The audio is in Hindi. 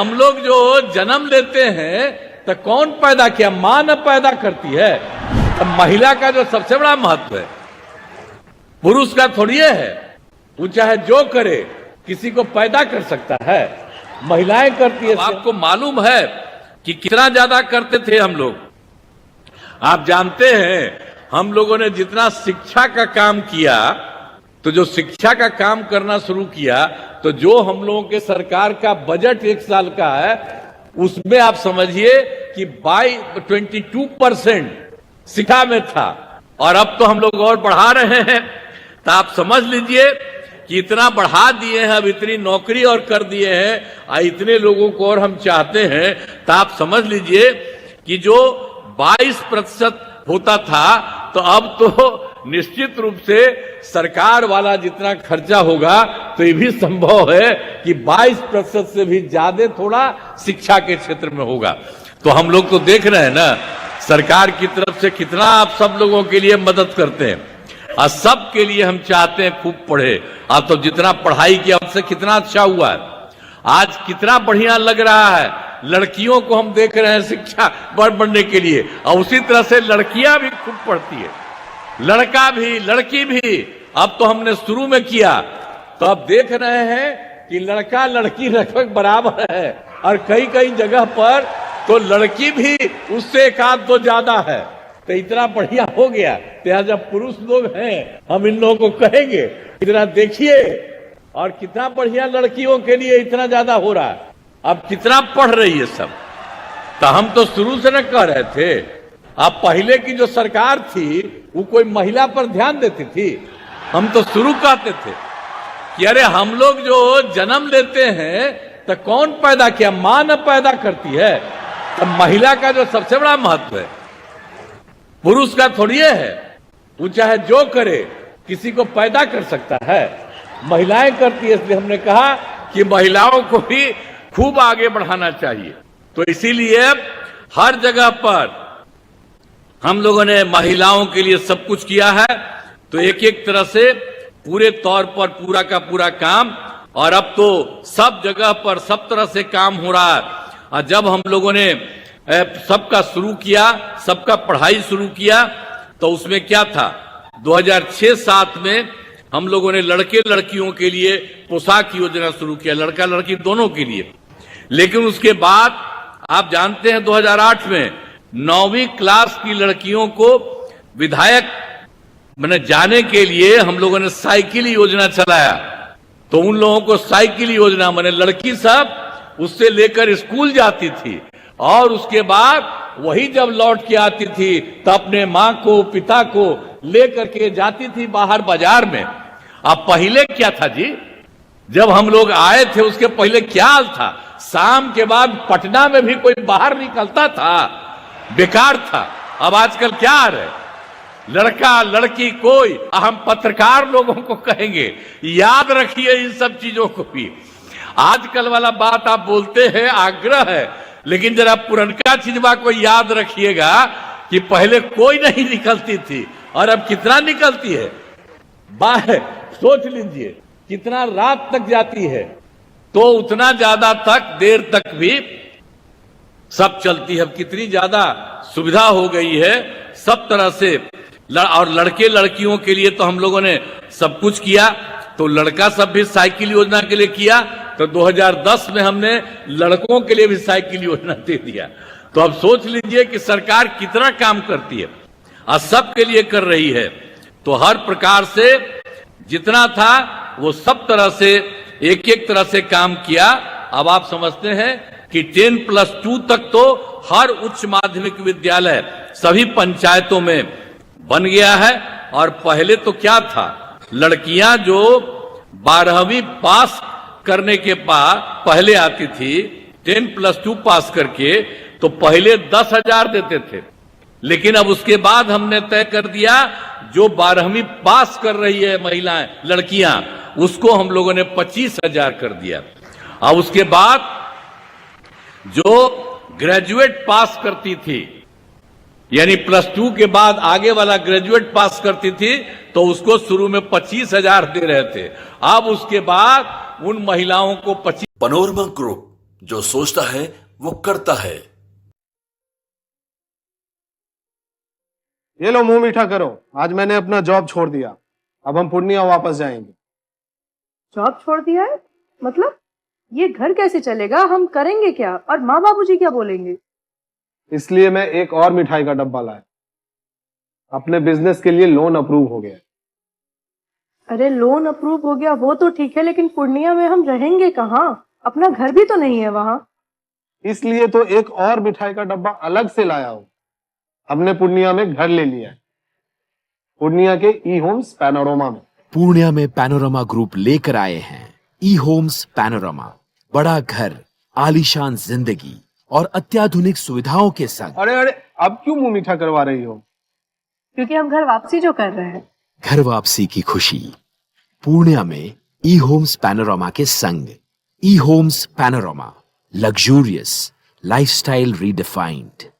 हम लोग जो जन्म लेते हैं तो कौन पैदा किया? मां न पैदा करती है। तो महिला का जो सबसे बड़ा महत्व है पुरुष का थोड़ी है। वो चाहे जो करे किसी को पैदा कर सकता है, महिलाएं करती है। आपको मालूम है कि कितना ज्यादा करते थे हम लोग? आप जानते हैं हम लोगों ने जितना शिक्षा का काम किया, तो जो शिक्षा का काम करना शुरू किया, तो जो हम लोगों के सरकार का बजट एक साल का है उसमें आप समझिए कि 22% शिक्षा में था, और अब तो हम लोग और बढ़ा रहे हैं। तो आप समझ लीजिए कि इतना बढ़ा दिए हैं, अब इतनी नौकरी और कर दिए हैं, और इतने लोगों को और हम चाहते हैं। तो आप समझ लीजिए कि जो 22% होता था, तो अब तो निश्चित रूप से सरकार वाला जितना खर्चा होगा, तो ये भी संभव है कि 22% से भी ज्यादा थोड़ा शिक्षा के क्षेत्र में होगा। तो हम लोग तो देख रहे हैं ना सरकार की तरफ से कितना आप सब लोगों के लिए मदद करते हैं, और सब के लिए हम चाहते हैं खूब पढ़े। आप तो जितना पढ़ाई किया उससे कितना अच्छा हुआ है, आज कितना बढ़िया लग रहा है। लड़कियों को हम देख रहे हैं शिक्षा बढ़ने के लिए, और उसी तरह से लड़कियां भी खूब पढ़ती है, लड़का भी लड़की भी। अब तो हमने शुरू में किया, तो अब देख रहे हैं कि लड़का लड़की लगभग बराबर है, और कई कई जगह पर तो लड़की भी उससे एक आध दो ज्यादा है। तो इतना बढ़िया हो गया। तो यहाँ जब पुरुष लोग हैं, हम इन लोगों को कहेंगे इतना देखिए, और कितना बढ़िया लड़कियों के लिए इतना ज्यादा हो रहा है। अब कितना पढ़ रही है सब। तो हम तो शुरू से न कह रहे थे, अब पहले की जो सरकार थी वो कोई महिला पर ध्यान देती थी? हम तो शुरू कहते थे कि अरे हम लोग जो जन्म लेते हैं तो कौन पैदा किया? मां न पैदा करती है। तो महिला का जो सबसे बड़ा महत्व है पुरुष का थोड़ी है। वो चाहे जो करे किसी को पैदा कर सकता है, महिलाएं करती है। इसलिए हमने कहा कि महिलाओं को भी खूब आगे बढ़ाना चाहिए। तो इसीलिए हर जगह पर हम लोगों ने महिलाओं के लिए सब कुछ किया है। तो एक एक तरह से पूरे तौर पर पूरा का पूरा काम, और अब तो सब जगह पर सब तरह से काम हो रहा है। और जब हम लोगों ने सबका शुरू किया, सबका पढ़ाई शुरू किया, तो उसमें क्या था? 2006-07 में हम लोगों ने लड़के लड़कियों के लिए पोशाक योजना शुरू किया, लड़का लड़की दोनों के लिए। लेकिन उसके बाद आप जानते हैं 2008 में 9वीं क्लास की लड़कियों को विधायक मैंने जाने के लिए हम लोगों ने साइकिल योजना चलाया। तो उन लोगों को साइकिल योजना मैंने लड़की सब उससे लेकर स्कूल जाती थी, और उसके बाद वही जब लौट के आती थी तो अपने माँ को पिता को लेकर के जाती थी बाहर बाजार में। अब पहले क्या था जी, जब हम लोग आए थे उसके पहले क्या हाल था? शाम के बाद पटना में भी कोई बाहर निकलता था? बेकार था। अब आजकल क्या आ रहा है? लड़का लड़की कोई। हम पत्रकार लोगों को कहेंगे याद रखिए इन सब चीजों को भी। आजकल वाला बात आप बोलते हैं, आग्रह है, लेकिन जरा पुरनका चीजवा को याद रखिएगा कि पहले कोई नहीं निकलती थी, और अब कितना निकलती है बाहर। सोच लीजिए कितना रात तक जाती है, तो उतना ज्यादा तक देर तक भी सब चलती है। अब कितनी ज्यादा सुविधा हो गई है सब तरह से। और लड़के लड़कियों के लिए तो हम लोगों ने सब कुछ किया। तो लड़का सब भी साइकिल योजना के लिए किया, तो 2010 में हमने लड़कों के लिए भी साइकिल योजना दे दिया। तो अब सोच लीजिए कि सरकार कितना काम करती है, और सब के लिए कर रही है। तो हर प्रकार से जितना था वो सब तरह से एक एक तरह से काम किया। अब आप समझते हैं कि 10+2 तक तो हर उच्च माध्यमिक विद्यालय सभी पंचायतों में बन गया है। और पहले तो क्या था, लड़कियां जो 12वीं पास करने के बाद पहले आती थी 10+2 पास करके, तो पहले 10,000 देते थे। लेकिन अब उसके बाद हमने तय कर दिया जो 12वीं पास कर रही है महिलाएं लड़कियां, उसको हम लोगों ने 25,000 कर दिया। और उसके बाद जो ग्रेजुएट पास करती थी, यानी +2 के बाद आगे वाला ग्रेजुएट पास करती थी, तो उसको शुरू में 25,000 दे रहे थे। अब उसके बाद उन महिलाओं को 25। पनोरमा ग्रुप, जो सोचता है वो करता है। ये लो मुंह मीठा करो, आज मैंने अपना जॉब छोड़ दिया। अब हम पूर्णिया वापस जाएंगे। जॉब छोड़ दिया है? मतलब ये घर कैसे चलेगा? हम करेंगे क्या? और माँ बाबूजी क्या बोलेंगे? इसलिए मैं एक और मिठाई का डब्बा लाया। अपने बिजनेस के लिए लोन अप्रूव हो गया। अरे लोन अप्रूव हो गया वो तो ठीक है, लेकिन पूर्णिया में हम रहेंगे कहाँ? अपना घर भी तो नहीं है वहां। इसलिए तो एक और मिठाई का डब्बा अलग से लाया हूं। हमने पूर्णिया में घर ले लिया है, पूर्णिया के ई होम्स पैनोरमा में। पूर्णिया में पैनोरमा ग्रुप लेकर आए हैं ई होम्स पैनोरमा। बड़ा घर, आलीशान जिंदगी और अत्याधुनिक सुविधाओं के संग। अरे अरे, अब क्यों मुंह मीठा करवा रही हो? क्योंकि हम घर वापसी जो कर रहे हैं। घर वापसी की खुशी पूर्णिया में ई होम्स पैनोरमा के संग। E homes panorama, luxurious lifestyle redefined.